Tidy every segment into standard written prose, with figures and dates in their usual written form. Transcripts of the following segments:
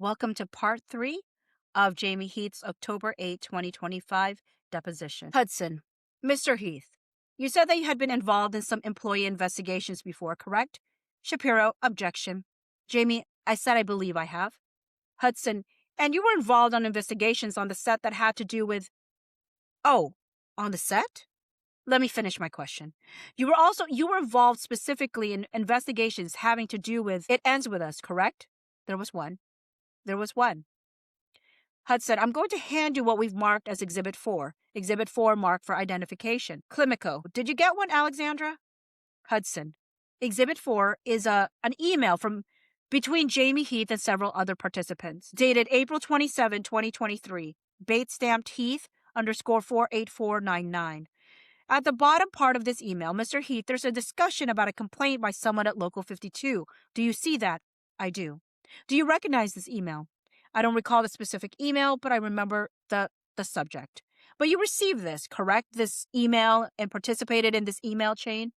Welcome to part 3 of Jamey Heath's October 8, 2025 deposition. Hudson, Mr. Heath, you said that you had been involved in some employee investigations before, correct? Shapiro, objection. Jamey, I said I believe I have. Hudson, and you were involved on investigations on the set that had to do with... Oh, on the set? Let me finish my question. You were involved specifically in investigations having to do with It Ends With Us, correct? There was one. Hudson, I'm going to hand you what we've marked as Exhibit 4. Exhibit 4 marked for identification. Klimico, did you get one, Alexandra? Hudson, Exhibit 4 is an email from between Jamey Heath and several other participants, dated April 27, 2023, bait stamped Heath _48499. At the bottom part of this email, Mr. Heath, there's a discussion about a complaint by someone at Local 52. Do you see that? I do. Do you recognize this email? I don't recall the specific email, but I remember the subject. But you received this, correct? This email and participated in this email chain?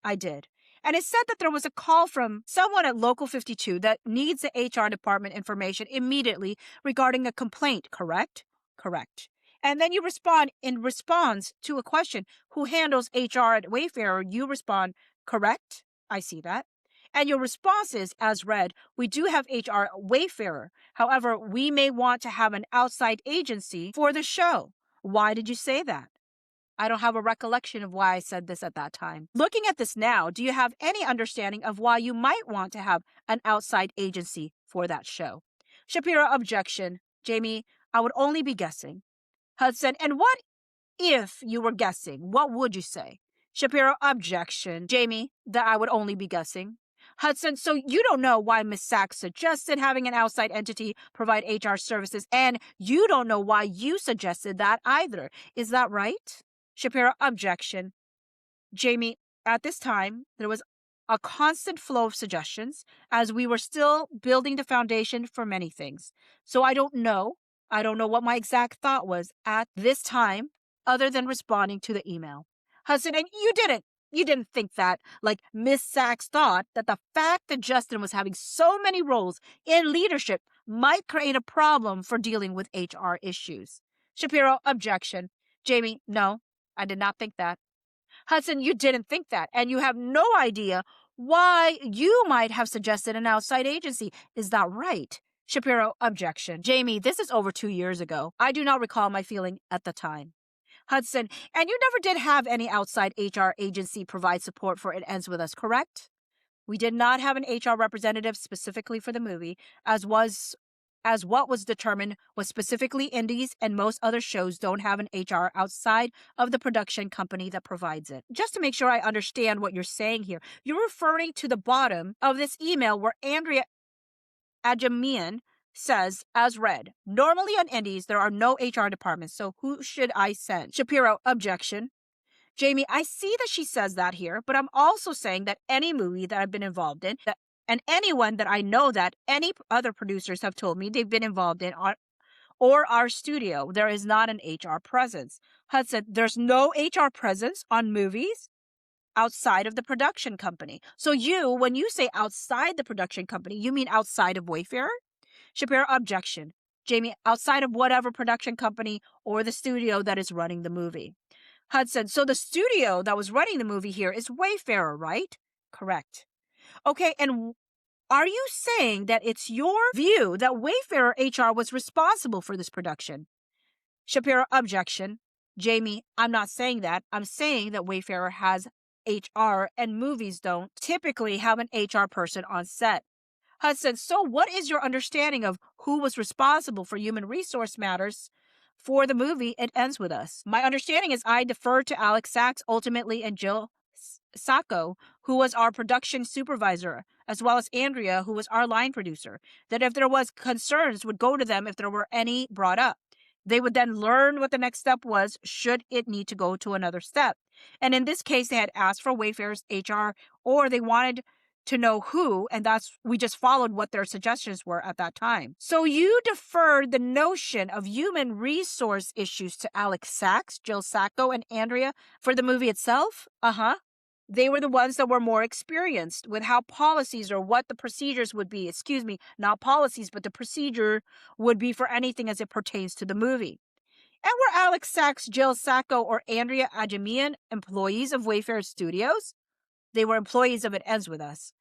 I did. And it said that there was a call from someone at Local 52 that needs the HR department information immediately regarding a complaint, correct? Correct. And then you respond in response to a question, who handles HR at Wayfarer? You respond, correct? I see that. And your response is, as read, we do have HR at Wayfarer. However, we may want to have an outside agency for the show. Why did you say that? I don't have a recollection of why I said this at that time. Looking at this now, do you have any understanding of why you might want to have an outside agency for that show? Shapiro, objection. Jamey, I would only be guessing. Hudson, and what if you were guessing? What would you say? Shapiro, objection. Jamey, that I would only be guessing. Hudson, so you don't know why Ms. Sachs suggested having an outside entity provide HR services, and you don't know why you suggested that either. Is that right? Shapiro, objection. Jamey, at this time, there was a constant flow of suggestions as we were still building the foundation for many things. So I don't know what my exact thought was at this time other than responding to the email. Hudson, and you didn't think that, like Miss Sachs thought, that the fact that Justin was having so many roles in leadership might create a problem for dealing with HR issues. Shapiro, objection. Jamey, no, I did not think that. Hudson, you didn't think that, and you have no idea why you might have suggested an outside agency. Is that right? Shapiro, objection. Jamey, this is over 2 years ago. I do not recall my feeling at the time. Hudson, and you never did have any outside HR agency provide support for It Ends With Us, correct? We did not have an HR representative specifically for the movie, as what was determined was specifically indies and most other shows don't have an HR outside of the production company that provides it. Just to make sure I understand what you're saying here, you're referring to the bottom of this email where Andrea Ajamian says, as read, normally on indies, there are no HR departments, so who should I send? Shapiro, objection. Jamey, I see that she says that here, but I'm also saying that any movie that I've been involved in, and anyone that I know that any other producers have told me they've been involved in or our studio, there is not an HR presence. Hudson, there's no HR presence on movies outside of the production company. So when you say outside the production company, you mean outside of Wayfarer? Shapiro, objection. Jamey, outside of whatever production company or the studio that is running the movie. Hudson, so the studio that was running the movie here is Wayfarer, right? Correct. Okay, and are you saying that it's your view that Wayfarer HR was responsible for this production? Shapiro, objection. Jamey, I'm not saying that. I'm saying that Wayfarer has HR and movies don't typically have an HR person on set. Hudson, so what is your understanding of who was responsible for human resource matters for the movie It Ends With Us? My understanding is I deferred to Alex Sachs ultimately and Jill Sacco, who was our production supervisor, as well as Andrea, who was our line producer, that if there was concerns would go to them if there were any brought up. They would then learn what the next step was should it need to go to another step. And in this case, they had asked for Wayfarer's HR, or they wanted to know who, and we just followed what their suggestions were at that time. So you deferred the notion of human resource issues to Alex Sachs, Jill Sacco, and Andrea for the movie itself? Uh-huh. They were the ones that were more experienced with how policies or what the procedures would be. Excuse me, not policies, but the procedure would be for anything as it pertains to the movie. And were Alex Sachs, Jill Sacco, or Andrea Ajamian employees of Wayfarer Studios? They were employees of It Ends With Us.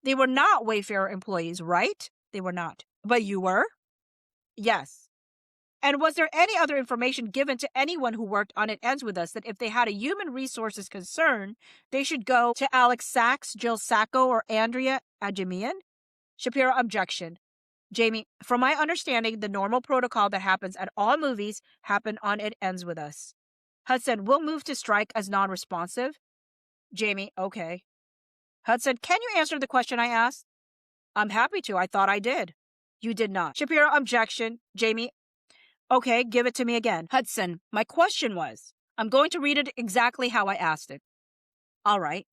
They were not Wayfarer employees, right? They were not. But you were? Yes. And was there any other information given to anyone who worked on It Ends With Us that if they had a human resources concern, they should go to Alex Sachs, Jill Sacco, or Andrea Ajamian? Shapiro, objection. Jamey, from my understanding, the normal protocol that happens at all movies happened on It Ends With Us. Hudson, we'll move to strike as non-responsive. Jamey, okay. Hudson, can you answer the question I asked? I'm happy to. I thought I did. You did not. Shapiro, objection. Jamey, okay, give it to me again. Hudson, my question was, I'm going to read it exactly how I asked it. All right.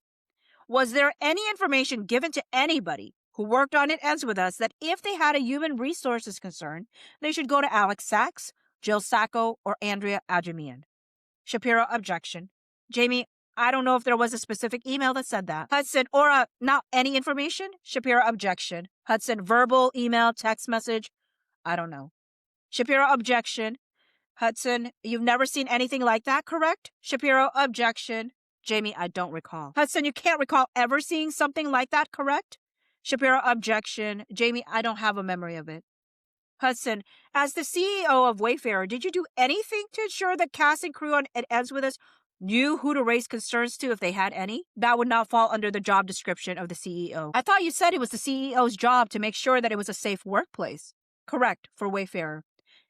Was there any information given to anybody who worked on It Ends With Us that if they had a human resources concern, they should go to Alex Sachs, Jill Sacco, or Andrea Ajamian? Shapiro, objection. Jamey, I don't know if there was a specific email that said that. Hudson, or not any information? Shapiro, objection. Hudson, verbal, email, text message? I don't know. Shapiro, objection. Hudson, you've never seen anything like that, correct? Shapiro, objection. Jamey, I don't recall. Hudson, you can't recall ever seeing something like that, correct? Shapiro, objection. Jamey, I don't have a memory of it. Hudson, as the CEO of Wayfarer, did you do anything to ensure that cast and crew on It Ends With Us knew who to raise concerns to if they had any? That would not fall under the job description of the CEO. I thought you said it was the CEO's job to make sure that it was a safe workplace. Correct, for Wayfarer.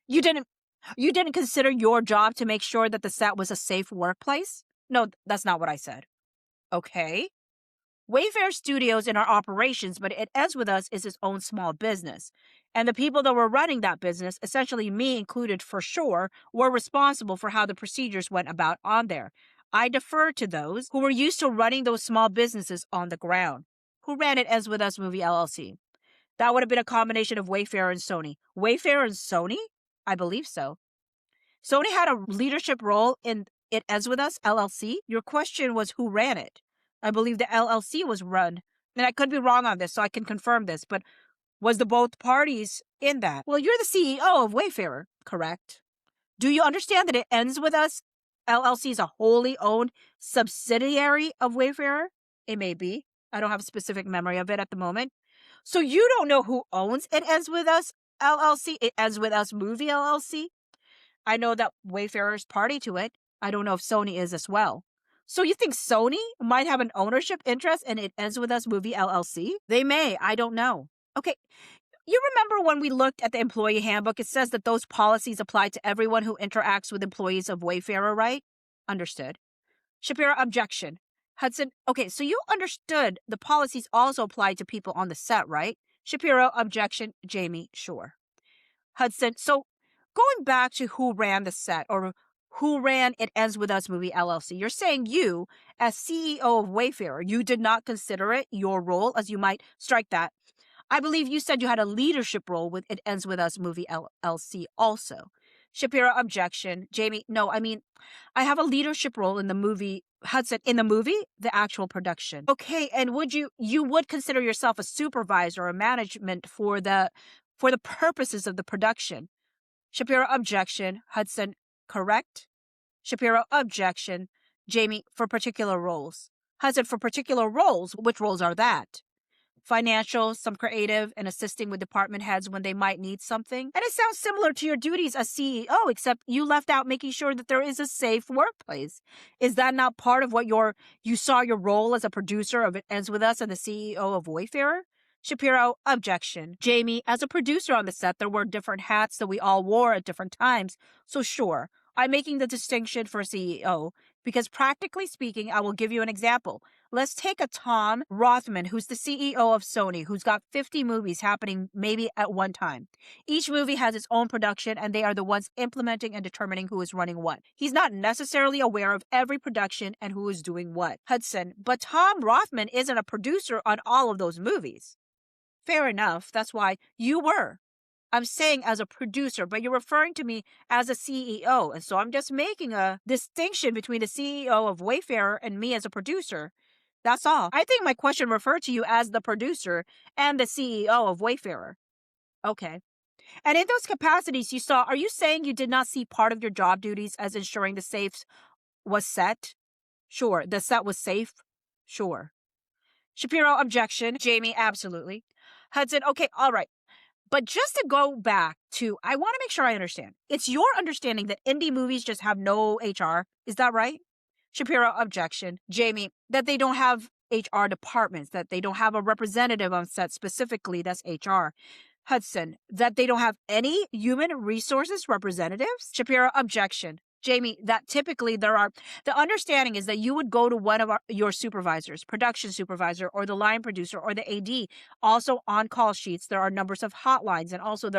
You didn't consider your job to make sure that the set was a safe workplace? No, that's not what I said. Okay. Wayfarer Studios in our operations, but It Ends With Us is its own small business. And the people that were running that business, essentially me included for sure, were responsible for how the procedures went about on there. I defer to those who were used to running those small businesses on the ground. Who ran It Ends With Us Movie LLC? That would have been a combination of Wayfarer and Sony. Wayfarer and Sony? I believe so. Sony had a leadership role in It Ends With Us LLC. Your question was who ran it. I believe the LLC was run, and I could be wrong on this, so I can confirm this, but was the both parties in that? Well, you're the CEO of Wayfarer, correct? Do you understand that It Ends With Us LLC is a wholly owned subsidiary of Wayfarer? It may be. I don't have a specific memory of it at the moment. So you don't know who owns It Ends With Us LLC, It Ends With Us Movie LLC? I know that Wayfarer is party to it. I don't know if Sony is as well. So you think Sony might have an ownership interest in It Ends With Us Movie LLC? They may. I don't know. Okay. You remember when we looked at the employee handbook, it says that those policies apply to everyone who interacts with employees of Wayfarer, right? Understood. Shapiro, objection. Hudson, okay, so you understood the policies also apply to people on the set, right? Shapiro, objection. Jamey, sure. Hudson, so going back to who ran the set or who ran It Ends With Us Movie LLC, you're saying you, as CEO of Wayfarer, you did not consider it your role, as you might strike that. I believe you said you had a leadership role with It Ends With Us Movie LLC also. Shapiro, objection. Jamey, no, I mean, I have a leadership role in the movie. Hudson, in the movie, the actual production. Okay, and you would consider yourself a supervisor or management for the purposes of the production. Shapiro, objection. Hudson, correct? Shapiro, objection. Jamey, for particular roles. Hudson, for particular roles, which roles are that? Financial, some creative, and assisting with department heads when they might need something. And it sounds similar to your duties as CEO, except you left out making sure that there is a safe workplace. Is that not part of what you saw your role as a producer of It Ends With Us and the CEO of Wayfarer? Shapiro, objection. Jamey, as a producer on the set, there were different hats that we all wore at different times. So sure, I'm making the distinction for CEO because practically speaking, I will give you an example. Let's take a Tom Rothman, who's the CEO of Sony, who's got 50 movies happening maybe at one time. Each movie has its own production, and they are the ones implementing and determining who is running what. He's not necessarily aware of every production and who is doing what. Hudson, but Tom Rothman isn't a producer on all of those movies. Fair enough. That's why you were. I'm saying as a producer, but you're referring to me as a CEO. And so I'm just making a distinction between the CEO of Wayfarer and me as a producer. That's all. I think my question referred to you as the producer and the CEO of Wayfarer. Okay. And in those capacities you saw, are you saying you did not see part of your job duties as ensuring the safe was set? Sure. The set was safe? Sure. Shapiro, objection. Jamey, absolutely. Hudson, okay, all right. But just to go back to, I want to make sure I understand. It's your understanding that indie movies just have no HR. Is that right? Shapiro, objection. Jamey, that they don't have HR departments, that they don't have a representative on set specifically, that's HR. Hudson, that they don't have any human resources representatives? Shapiro, objection. Jamey, that typically there are, the understanding is that you would go to one of your supervisors, production supervisor, or the line producer, or the AD. Also on call sheets, there are numbers of hotlines, and also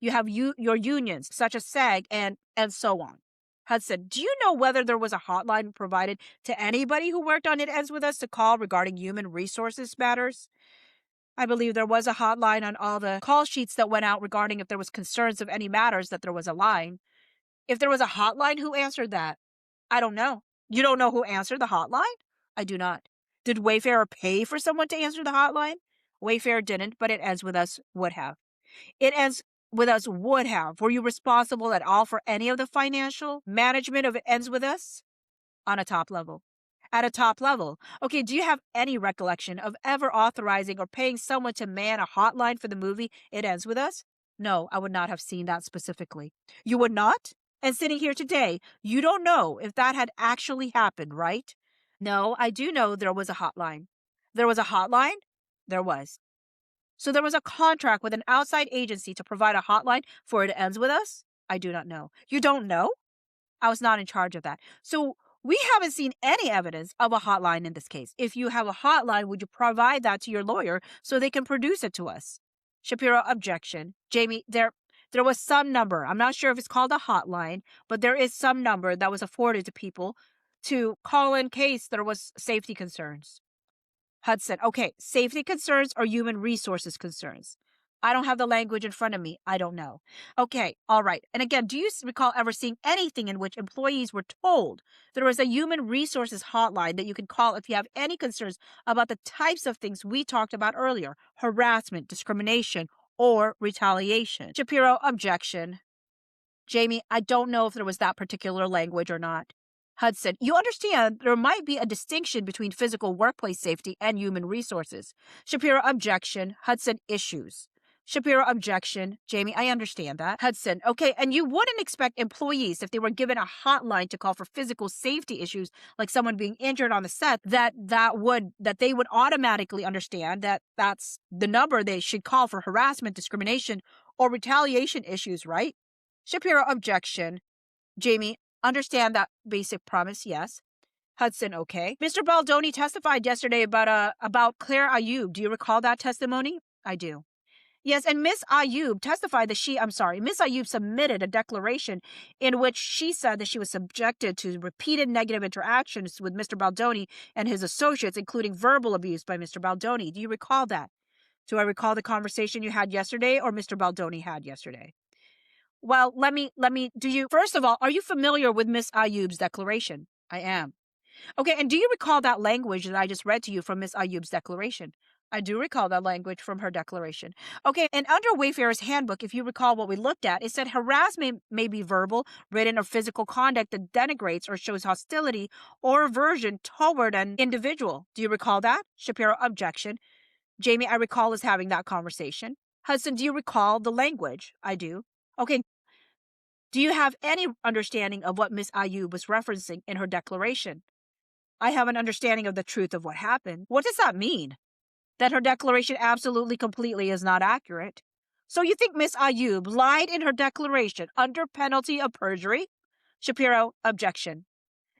you have your unions, such as SAG, and so on. Hudson, do you know whether there was a hotline provided to anybody who worked on It Ends With Us to call regarding human resources matters? I believe there was a hotline on all the call sheets that went out regarding if there was concerns of any matters, that there was a line. If there was a hotline, who answered that? I don't know. You don't know who answered the hotline? I do not. Did Wayfarer pay for someone to answer the hotline? Wayfarer didn't, but It Ends With Us would have. It Ends With Us would have. Were you responsible at all for any of the financial management of It Ends With Us? On a top level. At a top level. Okay, do you have any recollection of ever authorizing or paying someone to man a hotline for the movie It Ends With Us? No, I would not have seen that specifically. You would not? And sitting here today, you don't know if that had actually happened, right? No, I do know there was a hotline. There was a hotline? There was. So there was a contract with an outside agency to provide a hotline for It Ends With Us? I do not know. You don't know? I was not in charge of that. So we haven't seen any evidence of a hotline in this case. If you have a hotline, would you provide that to your lawyer so they can produce it to us? Shapiro, objection. Jamey, there was some number. I'm not sure if it's called a hotline, but there is some number that was afforded to people to call in case there was safety concerns. Hudson, okay, safety concerns or human resources concerns? I don't have the language in front of me. I don't know. Okay, all right. And again, do you recall ever seeing anything in which employees were told there was a human resources hotline that you can call if you have any concerns about the types of things we talked about earlier, harassment, discrimination, or retaliation? Shapiro, objection. Jamey, I don't know if there was that particular language or not. Hudson, you understand there might be a distinction between physical workplace safety and human resources. Shapiro, objection. Hudson, issues. Shapiro, objection. Jamey, I understand that. Hudson, okay, and you wouldn't expect employees, if they were given a hotline to call for physical safety issues, like someone being injured on the set, that they would automatically understand that that's the number they should call for harassment, discrimination, or retaliation issues, right? Shapiro, objection. Jamey, understand that basic premise, yes. Hudson, okay. Mr. Baldoni testified yesterday about Claire Ayoub. Do you recall that testimony? I do. Yes, and Miss Ayoub testified that Miss Ayoub submitted a declaration in which she said that she was subjected to repeated negative interactions with Mr. Baldoni and his associates, including verbal abuse by Mr. Baldoni. Do you recall that? Do I recall the conversation you had yesterday or Mr. Baldoni had yesterday? Well, first of all, are you familiar with Miss Ayoub's declaration? I am. Okay, and do you recall that language that I just read to you from Miss Ayoub's declaration? I do recall that language from her declaration. Okay, and under Wayfarer's handbook, if you recall what we looked at, it said harassment may be verbal, written, or physical conduct that denigrates or shows hostility or aversion toward an individual. Do you recall that? Shapiro, objection. Jamey, I recall us having that conversation. Hudson, do you recall the language? I do. Okay. Do you have any understanding of what Miss Ayoub was referencing in her declaration? I have an understanding of the truth of what happened. What does that mean? That her declaration absolutely, completely is not accurate. So you think Miss Ayoub lied in her declaration under penalty of perjury? Shapiro, objection.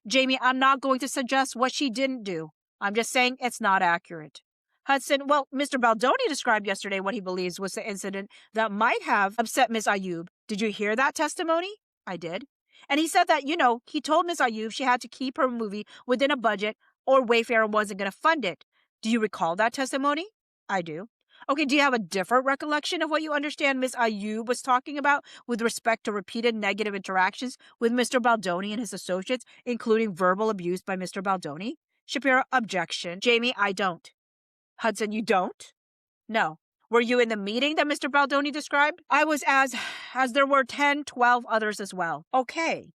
Jamey, I'm not going to suggest what she didn't do. I'm just saying it's not accurate. Hudson, well, Mr. Baldoni described yesterday what he believes was the incident that might have upset Miss Ayoub. Did you hear that testimony? I did. And he said that, he told Miss Ayoub she had to keep her movie within a budget or Wayfarer wasn't going to fund it. Do you recall that testimony? I do. Okay, do you have a different recollection of what you understand Miss Ayoub was talking about with respect to repeated negative interactions with Mr. Baldoni and his associates, including verbal abuse by Mr. Baldoni? Shapiro, objection. Jamey, I don't. Hudson, you don't? No. Were you in the meeting that Mr. Baldoni described? I was, as there were 10, 12 others as well. Okay.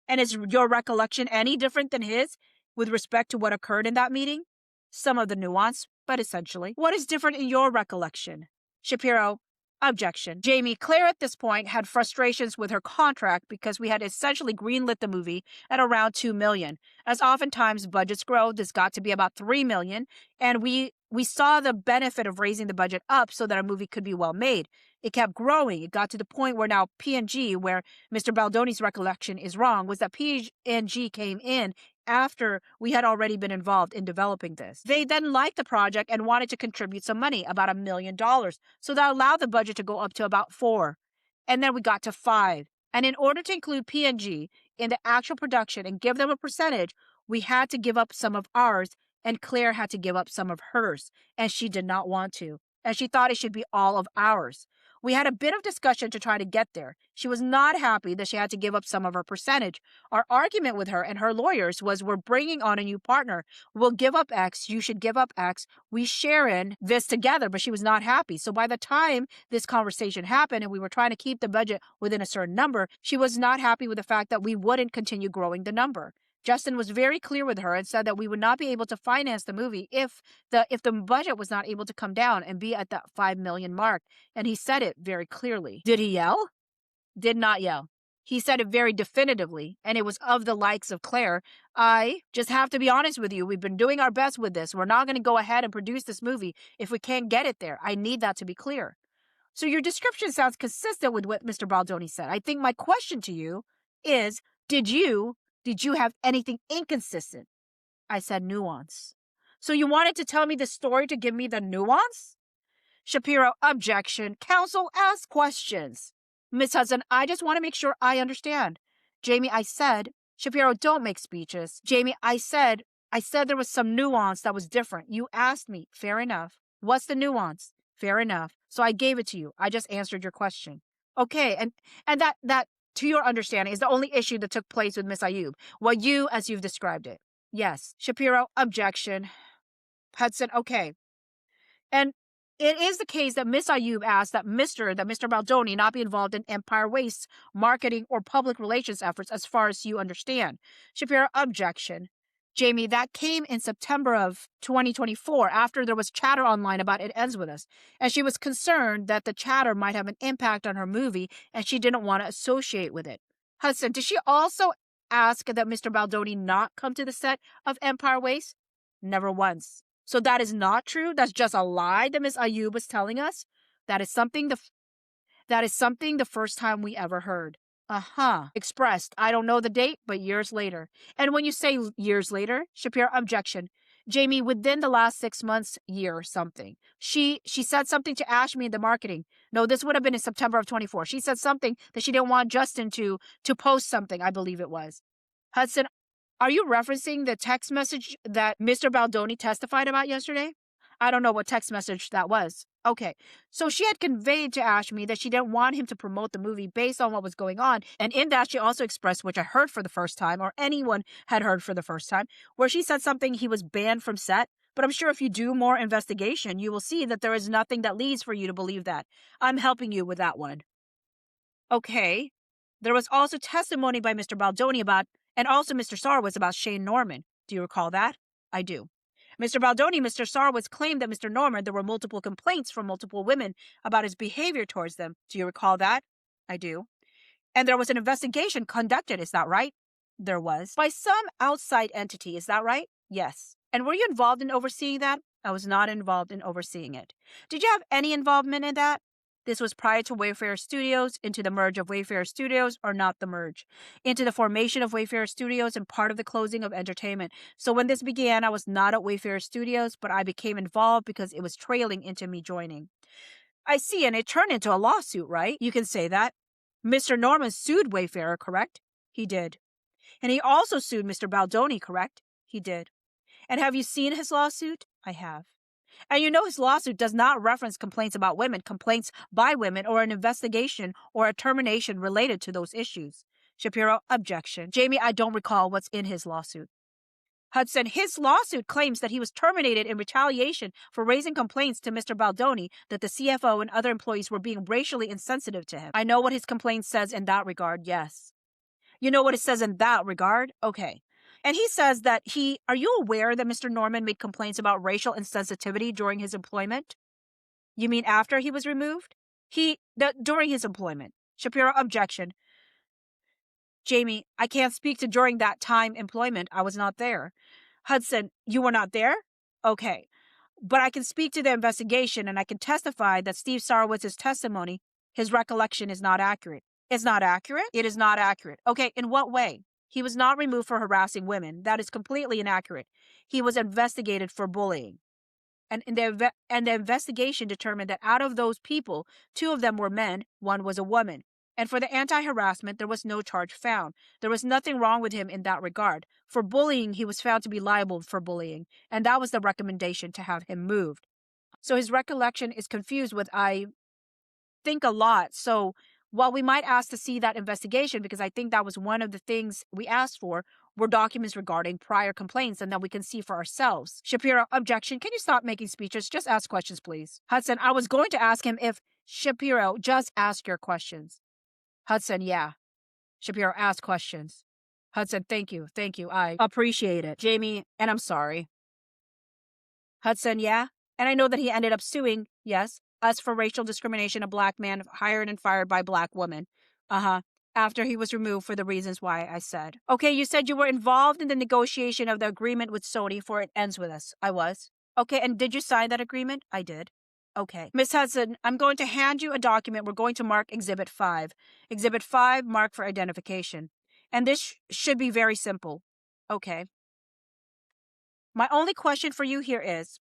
And is your recollection any different than his with respect to what occurred in that meeting? Some of the nuance, but essentially. What is different in your recollection? Shapiro, objection. Jamey, Claire at this point had frustrations with her contract because we had essentially greenlit the movie at around $2 million. As oftentimes budgets grow, this got to be about $3 million, and we saw the benefit of raising the budget up so that our movie could be well made. It kept growing. It got to the point where now P&G, where Mr. Baldoni's recollection is wrong, was that P&G came in after we had already been involved in developing this. They then liked the project and wanted to contribute some money, about $1 million. So that allowed the budget to go up to about 4. And then we got to 5. And in order to include P&G in the actual production and give them a percentage, we had to give up some of ours, and Claire had to give up some of hers. And she did not want to. And she thought it should be all of ours. We had a bit of discussion to try to get there. She was not happy that she had to give up some of her percentage. Our argument with her and her lawyers was, we're bringing on a new partner. We'll give up X. You should give up X. We share in this together, but she was not happy. So by the time this conversation happened and we were trying to keep the budget within a certain number, she was not happy with the fact that we wouldn't continue growing the number. Justin was very clear with her and said that we would not be able to finance the movie if the budget was not able to come down and be at that $5 million mark. And he said it very clearly. Did he yell? Did not yell. He said it very definitively, and it was of the likes of Claire. I just have to be honest with you. We've been doing our best with this. We're not going to go ahead and produce this movie if we can't get it there. I need that to be clear. So your description sounds consistent with what Mr. Baldoni said. I think my question to you is, did you have anything inconsistent? I said nuance. So you wanted to tell me the story to give me the nuance? Shapiro, objection. Counsel, ask questions. Miss Hudson, I just want to make sure I understand. Jamey, I said. Shapiro, don't make speeches. Jamey, I said there was some nuance that was different. You asked me. Fair enough. What's the nuance? Fair enough. So I gave it to you. I just answered your question. Okay, and that to your understanding, is the only issue that took place with Miss Ayoub. As you've described it. Yes. Shapiro, objection. Hudson, okay. And it is the case that Miss Ayoub asked that Mr. Baldoni not be involved in Empire Waste's marketing or public relations efforts as far as you understand. Shapiro, objection. Jamey, that came in September of 2024 after there was chatter online about It Ends With Us. And she was concerned that the chatter might have an impact on her movie and she didn't want to associate with it. Hudson, did she also ask that Mr. Baldoni not come to the set of Empire Waste? Never once. So that is not true? That's just a lie that Miss Ayoub was telling us? That is something the first time we ever heard. Expressed. I don't know the date, but years later. And when you say years later, Shapiro, objection. Jamey, within the last 6 months, year or something. She said something to Ashmi in the marketing. No, this would have been in September of 24. She said something that she didn't want Justin to post something, I believe it was. Hudson, are you referencing the text message that Mr. Baldoni testified about yesterday? I don't know what text message that was. Okay, so she had conveyed to Ashmi that she didn't want him to promote the movie based on what was going on. And in that, she also expressed, which I heard for the first time, or anyone had heard for the first time, where she said something he was banned from set. But I'm sure if you do more investigation, you will see that there is nothing that leads for you to believe that. I'm helping you with that one. Okay, there was also testimony by Mr. Baldoni and also Mr. Sarowitz about Shane Norman. Do you recall that? I do. Mr. Baldoni, Mr. Sarowitz claimed that Mr. Norman, there were multiple complaints from multiple women about his behavior towards them. Do you recall that? I do. And there was an investigation conducted, is that right? There was. By some outside entity, is that right? Yes. And were you involved in overseeing that? I was not involved in overseeing it. Did you have any involvement in that? This was prior to Wayfarer Studios, into the merge of Wayfarer Studios, or not the merge, into the formation of Wayfarer Studios and part of the closing of entertainment. So when this began, I was not at Wayfarer Studios, but I became involved because it was trailing into me joining. I see, and it turned into a lawsuit, right? You can say that. Mr. Norman sued Wayfarer, correct? He did. And he also sued Mr. Baldoni, correct? He did. And have you seen his lawsuit? I have. And you know his lawsuit does not reference complaints about women, complaints by women, or an investigation or a termination related to those issues. Shapiro, objection. Jamey, I don't recall what's in his lawsuit. Hudson, his lawsuit claims that he was terminated in retaliation for raising complaints to Mr. Baldoni that the CFO and other employees were being racially insensitive to him. I know what his complaint says in that regard, yes. You know what it says in that regard? Okay. And he says that are you aware that Mr. Norman made complaints about racial insensitivity during his employment? You mean after he was removed? During his employment. Shapiro, objection. Jamey, I can't speak to during that time employment. I was not there. Hudson, you were not there? Okay. But I can speak to the investigation and I can testify that Steve Sarowitz's testimony, his recollection is not accurate. It's not accurate? It is not accurate. Okay, in what way? He was not removed for harassing women. That is completely inaccurate. He was investigated for bullying. And the investigation determined that out of those people, 2 of them were men, 1 was a woman. And for the anti-harassment, there was no charge found. There was nothing wrong with him in that regard. For bullying, he was found to be liable for bullying, and that was the recommendation to have him moved. So his recollection is confused with I think a lot. So while we might ask to see that investigation, because I think that was one of the things we asked for, were documents regarding prior complaints and that we can see for ourselves. Shapiro, objection. Can you stop making speeches? Just ask questions, please. Hudson, I was going to ask him if Shapiro, just ask your questions. Hudson, yeah. Shapiro, ask questions. Hudson, thank you. Thank you. I appreciate it. Jamey, and I'm sorry. Hudson, yeah. And I know that he ended up suing, yes, us for racial discrimination, a black man hired and fired by black women. After he was removed for the reasons why I said. Okay, you said you were involved in the negotiation of the agreement with Sony for It Ends With Us. I was. Okay, and did you sign that agreement? I did. Okay. Ms. Hudson, I'm going to hand you a document. We're going to mark Exhibit 5. Exhibit 5, mark for identification. And this should be very simple. Okay. My only question for you here is,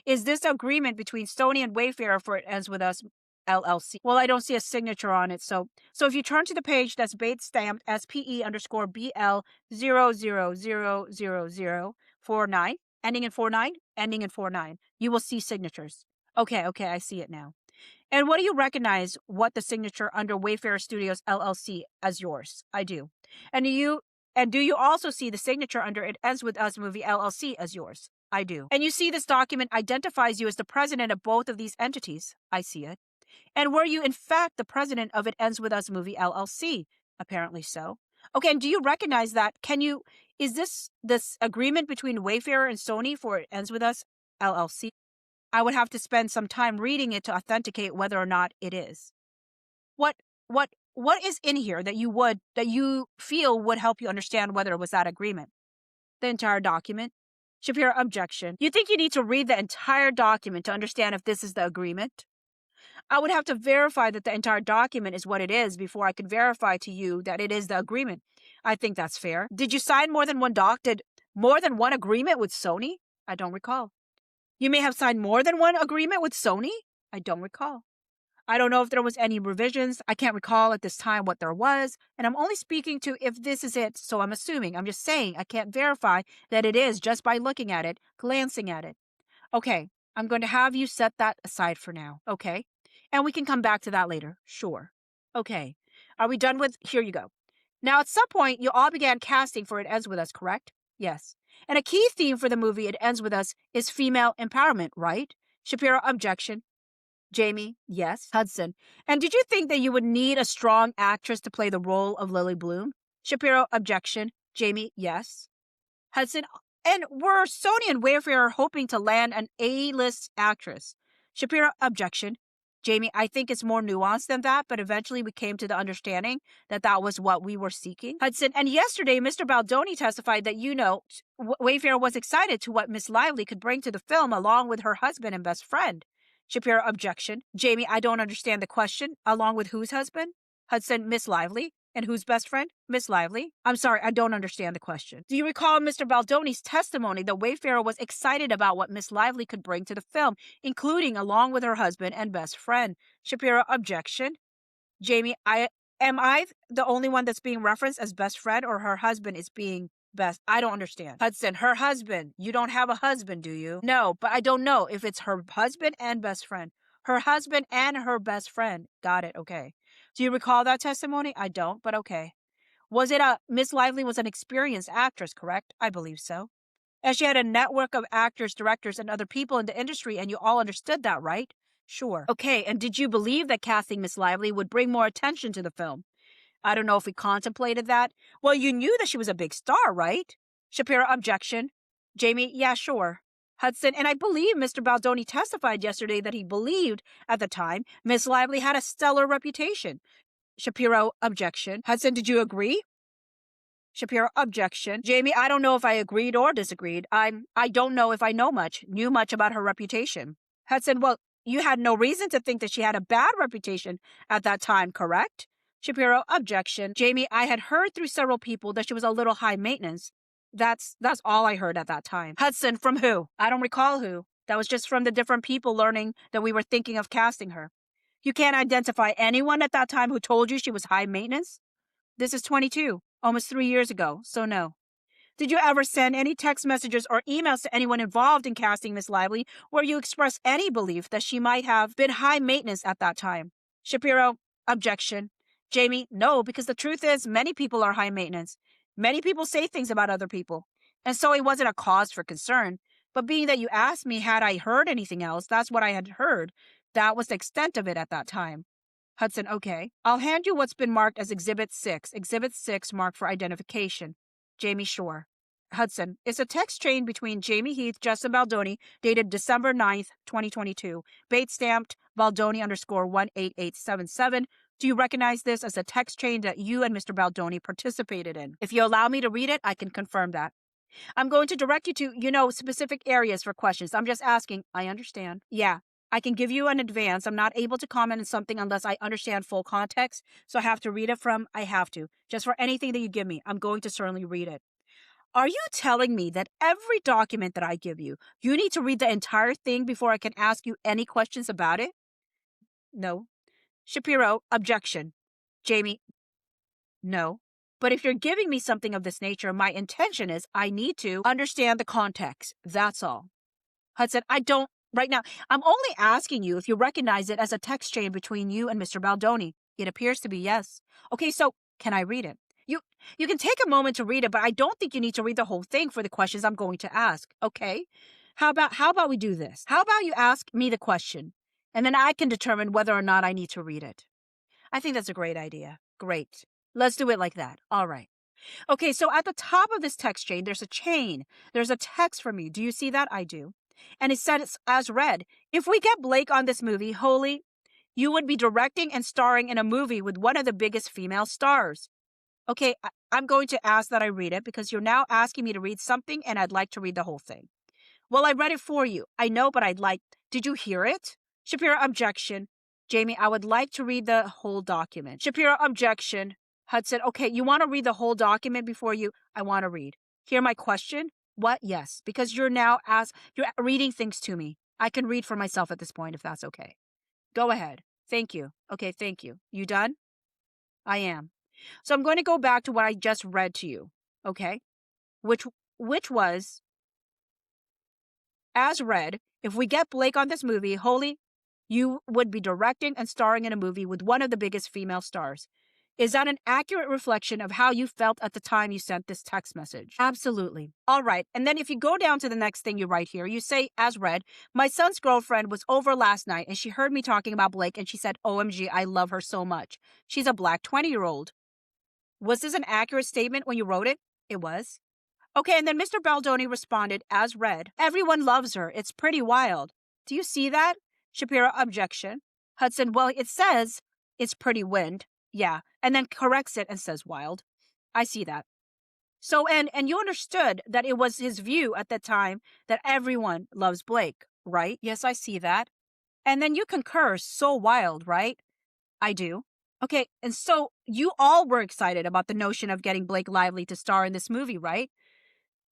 is this agreement between Sony and Wayfarer for It Ends With Us LLC? Well, I don't see a signature on it. So if you turn to the page that's bait stamped SPE_BL000049, ending in 49, you will see signatures. Okay, I see it now. And what do you recognize what the signature under Wayfarer Studios LLC as yours? I do. And do you also see the signature under It Ends With Us Movie LLC as yours? I do. And you see this document identifies you as the president of both of these entities? I see it. And were you in fact the president of It Ends With Us Movie LLC? Apparently so. Okay, and do you recognize that? Is this agreement between Wayfarer and Sony for It Ends With Us LLC? I would have to spend some time reading it to authenticate whether or not it is. What is in here that you feel would help you understand whether it was that agreement? The entire document? Shapiro, objection. You think you need to read the entire document to understand if this is the agreement? I would have to verify that the entire document is what it is before I could verify to you that it is the agreement. I think that's fair. Did you sign more than one more than one agreement with Sony? I don't recall. You may have signed more than one agreement with Sony? I don't recall. I don't know if there was any revisions. I can't recall at this time what there was. And I'm only speaking to if this is it, so I'm assuming. I'm just saying I can't verify that it is just by looking at it, glancing at it. Okay, I'm going to have you set that aside for now, okay? And we can come back to that later. Sure. Okay. Are we done with? Here you go. Now, at some point, you all began casting for It Ends With Us, correct? Yes. And a key theme for the movie It Ends With Us is female empowerment, right? Shapiro, objection. Jamey, yes. Hudson, and did you think that you would need a strong actress to play the role of Lily Bloom? Shapiro, objection. Jamey, yes. Hudson, and were Sony and Wayfarer hoping to land an A-list actress? Shapiro, objection. Jamey, I think it's more nuanced than that, but eventually we came to the understanding that that was what we were seeking. Hudson, and yesterday Mr. Baldoni testified that, Wayfarer was excited to what Miss Lively could bring to the film along with her husband and best friend. Shapiro, objection. Jamey, I don't understand the question. Along with whose husband? Hudson, Miss Lively. And whose best friend? Miss Lively. I'm sorry, I don't understand the question. Do you recall Mr. Baldoni's testimony that Wayfarer was excited about what Miss Lively could bring to the film, including along with her husband and best friend? Shapiro, objection. Jamey, am I the only one that's being referenced as best friend, or her husband is being best? I don't understand. Hudson, her husband. You don't have a husband, do you? No, but I don't know if it's her husband and best friend. Her husband and her best friend. Got it. Okay. Do you recall that testimony? I don't, but okay. Was it Miss Lively was an experienced actress, correct? I believe so. And she had a network of actors, directors, and other people in the industry, and you all understood that, right? Sure. Okay, and did you believe that casting Miss Lively would bring more attention to the film? I don't know if we contemplated that. Well, you knew that she was a big star, right? Shapiro, objection. Jamey, yeah, sure. Hudson, and I believe Mr. Baldoni testified yesterday that he believed at the time Miss Lively had a stellar reputation. Shapiro, objection. Hudson, did you agree? Shapiro, objection. Jamey, I don't know if I agreed or disagreed. I don't know if I knew much about her reputation. Hudson, well, you had no reason to think that she had a bad reputation at that time, correct? Shapiro, objection. Jamey, I had heard through several people that she was a little high maintenance. That's all I heard at that time. Hudson, from who? I don't recall who. That was just from the different people learning that we were thinking of casting her. You can't identify anyone at that time who told you she was high maintenance? This is 22, almost 3 years ago, so no. Did you ever send any text messages or emails to anyone involved in casting Miss Lively where you expressed any belief that she might have been high maintenance at that time? Shapiro, objection. Jamey, no, because the truth is many people are high maintenance. Many people say things about other people. And so it wasn't a cause for concern. But being that you asked me had I heard anything else, that's what I had heard. That was the extent of it at that time. Hudson, okay. I'll hand you what's been marked as Exhibit 6. Exhibit 6 marked for identification. Jamey, sure. Hudson, it's a text chain between Jamey Heath, Justin Baldoni, dated December 9th, 2022. Bait stamped Baldoni _18877. Do you recognize this as a text chain that you and Mr. Baldoni participated in? If you allow me to read it, I can confirm that. I'm going to direct you to, specific areas for questions. I'm just asking. I understand. Yeah. I can give you an advance. I'm not able to comment on something unless I understand full context. So I have to read it I have to. Just for anything that you give me, I'm going to certainly read it. Are you telling me that every document that I give you, you need to read the entire thing before I can ask you any questions about it? No. Shapiro, objection. Jamey, no. But if you're giving me something of this nature, my intention is I need to understand the context. That's all. Hudson, I don't. Right now, I'm only asking you if you recognize it as a text chain between you and Mr. Baldoni. It appears to be yes. Okay, so can I read it? You can take a moment to read it, but I don't think you need to read the whole thing for the questions I'm going to ask. Okay? How about we do this? How about you ask me the question, and then I can determine whether or not I need to read it. I think that's a great idea. Great. Let's do it like that. All right. Okay, so at the top of this text chain, there's a chain. There's a text from you. Do you see that? I do. And it says as read, if we get Blake on this movie, Holy, you would be directing and starring in a movie with one of the biggest female stars. Okay, I'm going to ask that I read it because you're now asking me to read something and I'd like to read the whole thing. Well, I read it for you. I know, but did you hear it? Shapiro, objection. Jamey, I would like to read the whole document. Shapiro, objection. Hudson, okay, you want to read the whole document before I want to read. Hear my question? What? Yes, because you're reading things to me. I can read for myself at this point if that's okay. Go ahead. Thank you. Okay, thank you. You done? I am. So I'm going to go back to what I just read to you, okay? Which was, as read, if we get Blake on this movie, Holy, you would be directing and starring in a movie with one of the biggest female stars. Is that an accurate reflection of how you felt at the time you sent this text message? Absolutely. All right. And then if you go down to the next thing you write here, you say, as read, my son's girlfriend was over last night and she heard me talking about Blake and she said, OMG, I love her so much. She's a black 20-year-old. Was this an accurate statement when you wrote it? It was. Okay, and then Mr. Baldoni responded, as read, everyone loves her. It's pretty wild. Do you see that? Shapiro, objection. Hudson, well, it says it's pretty wind. Yeah, and then corrects it and says wild. I see that. So, and you understood that it was his view at that time that everyone loves Blake, right? Yes, I see that. And then you concur, so wild, right? I do. Okay, and so you all were excited about the notion of getting Blake Lively to star in this movie, right?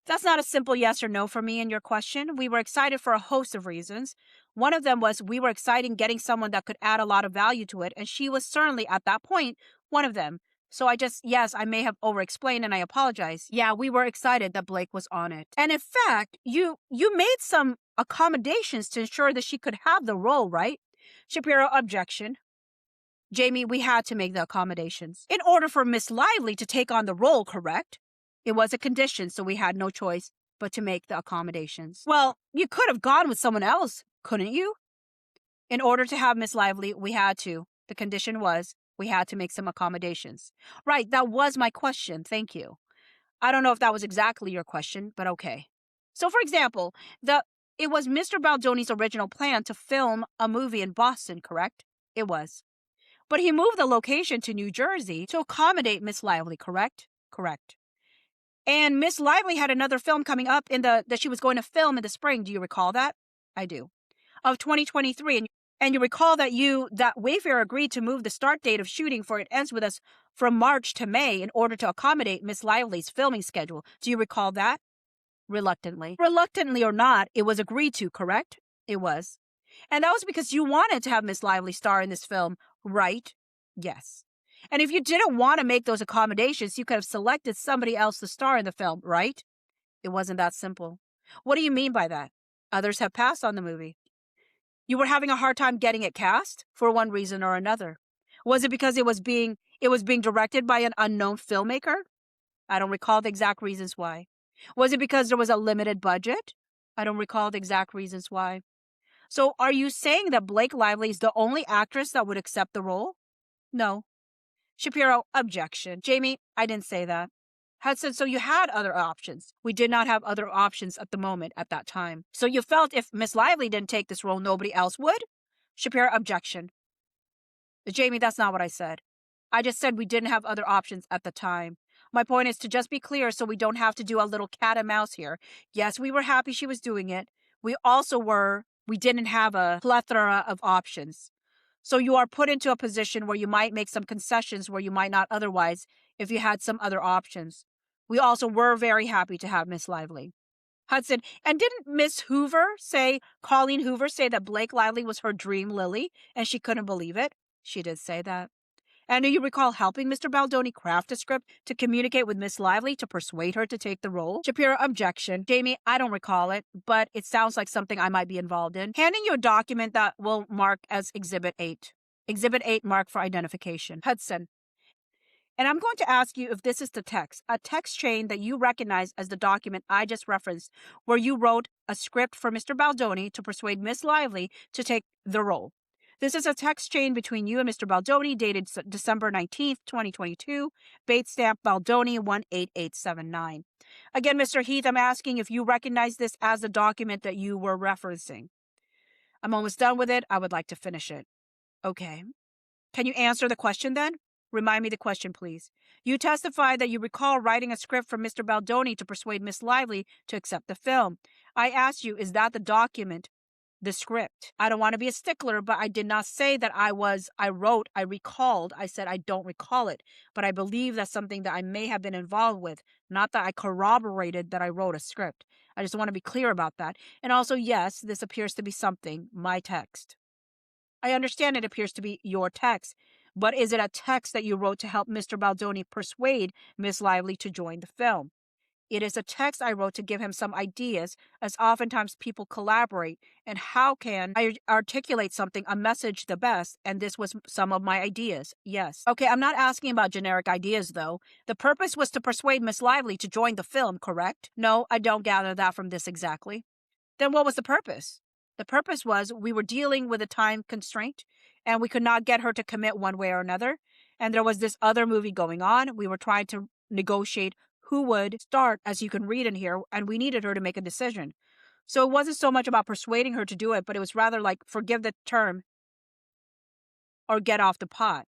That's not a simple yes or no for me in your question. We were excited for a host of reasons. One of them was we were excited in getting someone that could add a lot of value to it, and she was certainly at that point one of them. So yes, I may have over-explained and I apologize. Yeah, we were excited that Blake was on it. And in fact, you made some accommodations to ensure that she could have the role, right? Shapiro, objection. Jamey, we had to make the accommodations in order for Miss Lively to take on the role, correct? It was a condition, so we had no choice. but to make the accommodations. Well, you could have gone with someone else, couldn't you? In order to have Miss Lively, we had to. The condition was we had to make some accommodations. Right, that was my question. Thank you. I don't know if that was exactly your question, but okay. So, for example, it was Mr. Baldoni's original plan to film a movie in Boston, correct? It was. But he moved the location to New Jersey to accommodate Miss Lively, correct? Correct. And Miss Lively had another film coming up that she was going to film in the spring. Do you recall that? I do. Of 2023. And you recall that Wayfarer agreed to move the start date of shooting for It Ends With Us from March to May in order to accommodate Miss Lively's filming schedule. Do you recall that? Reluctantly. Reluctantly or not, it was agreed to, correct? It was. And that was because you wanted to have Miss Lively star in this film, right? Yes. And if you didn't want to make those accommodations, you could have selected somebody else to star in the film, right? It wasn't that simple. What do you mean by that? Others have passed on the movie. You were having a hard time getting it cast for one reason or another. Was it because it was being directed by an unknown filmmaker? I don't recall the exact reasons why. Was it because there was a limited budget? I don't recall the exact reasons why. So are you saying that Blake Lively is the only actress that would accept the role? No. Shapiro, objection. Jamey, I didn't say that. Hudson, so you had other options. We did not have other options at the moment at that time. So you felt if Miss Lively didn't take this role, nobody else would? Shapiro, objection. Jamey, that's not what I said. I just said we didn't have other options at the time. My point is to just be clear so we don't have to do a little cat and mouse here. Yes, we were happy she was doing it. We didn't have a plethora of options. So you are put into a position where you might make some concessions where you might not otherwise if you had some other options. We also were very happy to have Miss Lively. Hudson, and didn't Colleen Hoover say that Blake Lively was her dream Lily and she couldn't believe it? She did say that. And do you recall helping Mr. Baldoni craft a script to communicate with Miss Lively to persuade her to take the role? Shapiro, objection. Jamey, I don't recall it, but it sounds like something I might be involved in. Handing you a document that will mark as Exhibit 8. Exhibit 8 marked for identification. Hudson. And I'm going to ask you if this is a text chain that you recognize as the document I just referenced, where you wrote a script for Mr. Baldoni to persuade Miss Lively to take the role. This is a text chain between you and Mr. Baldoni dated December 19th, 2022, bait stamp Baldoni 18879. Again, Mr. Heath, I'm asking if you recognize this as the document that you were referencing. I'm almost done with it. I would like to finish it. Okay. Can you answer the question then? Remind me the question, please. You testified that you recall writing a script for Mr. Baldoni to persuade Miss Lively to accept the film. I asked you, is that the document? The script. I don't want to be a stickler, but I did not say that I recalled. I said I don't recall it, but I believe that's something that I may have been involved with, not that I corroborated that I wrote a script. I just want to be clear about that. And also, yes, this appears to be my text. I understand it appears to be your text, but is it a text that you wrote to help Mr. Baldoni persuade Miss Lively to join the film? It is a text I wrote to give him some ideas, as oftentimes people collaborate, and how can I articulate a message the best, and this was some of my ideas, yes. Okay, I'm not asking about generic ideas, though. The purpose was to persuade Miss Lively to join the film, correct? No, I don't gather that from this exactly. Then what was the purpose? The purpose was we were dealing with a time constraint, and we could not get her to commit one way or another, and there was this other movie going on. We were trying to negotiate who would start, as you can read in here, and we needed her to make a decision. So it wasn't so much about persuading her to do it, but it was rather like, forgive the term, or get off the pot.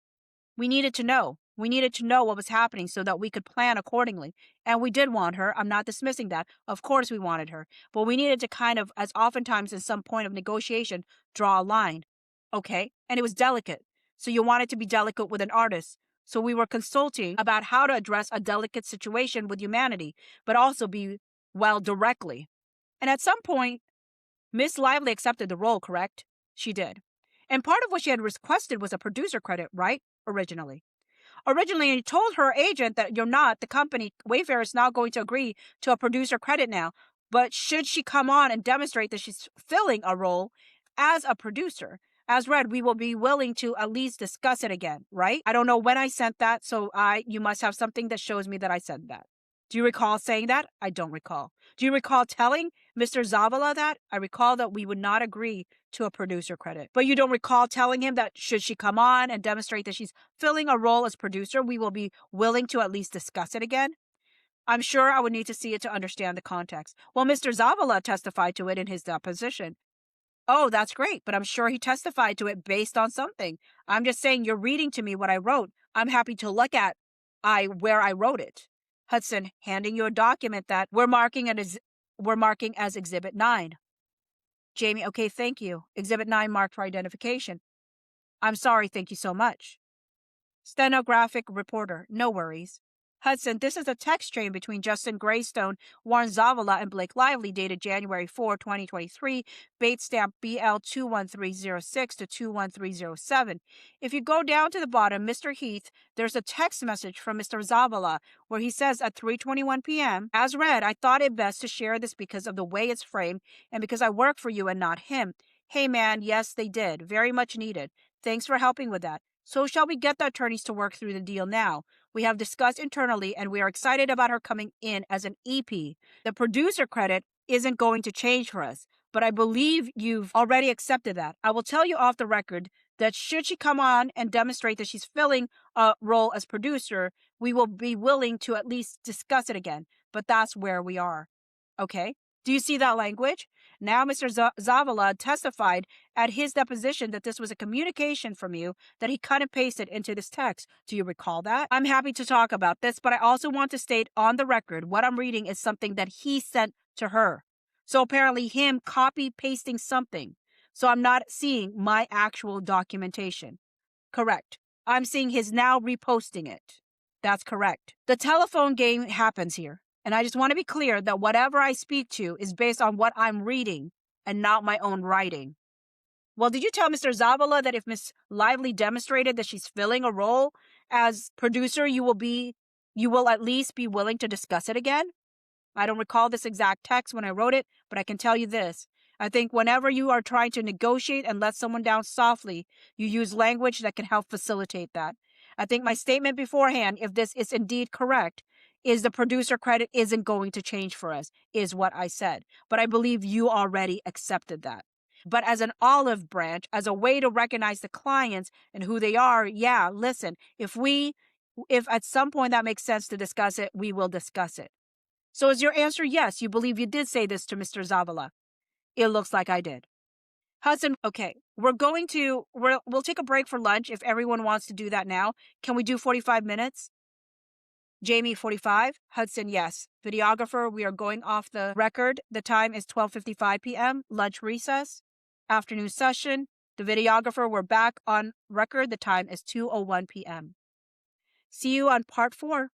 We needed to know. We needed to know what was happening so that we could plan accordingly. And we did want her. I'm not dismissing that. Of course we wanted her. But we needed to kind of, as oftentimes in some point of negotiation, draw a line. Okay? And it was delicate. So you wanted to be delicate with an artist. So we were consulting about how to address a delicate situation with humanity, but also be well directly. And at some point, Miss Lively accepted the role, correct? She did. And part of what she had requested was a producer credit, right? Originally, you told her agent that the company, Wayfarer, is now going to agree to a producer credit now. But should she come on and demonstrate that she's filling a role as a producer, as read, we will be willing to at least discuss it again, right? I don't know when I sent that, so you must have something that shows me that I said that. Do you recall saying that? I don't recall. Do you recall telling Mr. Zavala that? I recall that we would not agree to a producer credit. But you don't recall telling him that should she come on and demonstrate that she's filling a role as producer, we will be willing to at least discuss it again? I'm sure I would need to see it to understand the context. Well, Mr. Zavala testified to it in his deposition. Oh, that's great, but I'm sure he testified to it based on something. I'm just saying you're reading to me what I wrote. I'm happy to look at where I wrote it. Hudson, handing you a document that we're marking as Exhibit 9. Jamey, okay, thank you. Exhibit 9 marked for identification. I'm sorry, thank you so much. Stenographic reporter, no worries. Hudson, this is a text chain between Justin Greystone, Warren Zavala, and Blake Lively dated January 4, 2023, bait stamp BL 21306 to 21307. If you go down to the bottom, Mr. Heath, there's a text message from Mr. Zavala where he says at 3:21 p.m., as read, I thought it best to share this because of the way it's framed and because I work for you and not him. Hey man, yes, they did. Very much needed. Thanks for helping with that. So shall we get the attorneys to work through the deal now? We have discussed internally and we are excited about her coming in as an EP. The producer credit isn't going to change for us, but I believe you've already accepted that. I will tell you off the record that should she come on and demonstrate that she's filling a role as producer, we will be willing to at least discuss it again. But that's where we are. Okay? Do you see that language? Now, Mr. Zavala testified at his deposition that this was a communication from you that he cut and pasted into this text. Do you recall that? I'm happy to talk about this, but I also want to state on the record what I'm reading is something that he sent to her. So apparently him copy pasting something. So I'm not seeing my actual documentation. Correct. I'm seeing his now reposting it. That's correct. The telephone game happens here. And I just want to be clear that whatever I speak to is based on what I'm reading and not my own writing. Well, did you tell Mr. Zavala that if Miss Lively demonstrated that she's filling a role as producer, you will at least be willing to discuss it again? I don't recall this exact text when I wrote it, but I can tell you this. I think whenever you are trying to negotiate and let someone down softly, you use language that can help facilitate that. I think my statement beforehand, if this is indeed correct, is the producer credit isn't going to change for us, is what I said. But I believe you already accepted that. But as an olive branch, as a way to recognize the clients and who they are, yeah, listen, if at some point that makes sense to discuss it, we will discuss it. So is your answer yes, you believe you did say this to Mr. Zavala? It looks like I did. Hudson, okay, we'll take a break for lunch if everyone wants to do that now. Can we do 45 minutes? Jamey, 45. Hudson, yes. Videographer, we are going off the record. The time is 12:55 p.m. Lunch recess. Afternoon session. The videographer, we're back on record. The time is 2:01 p.m. See you on part 4.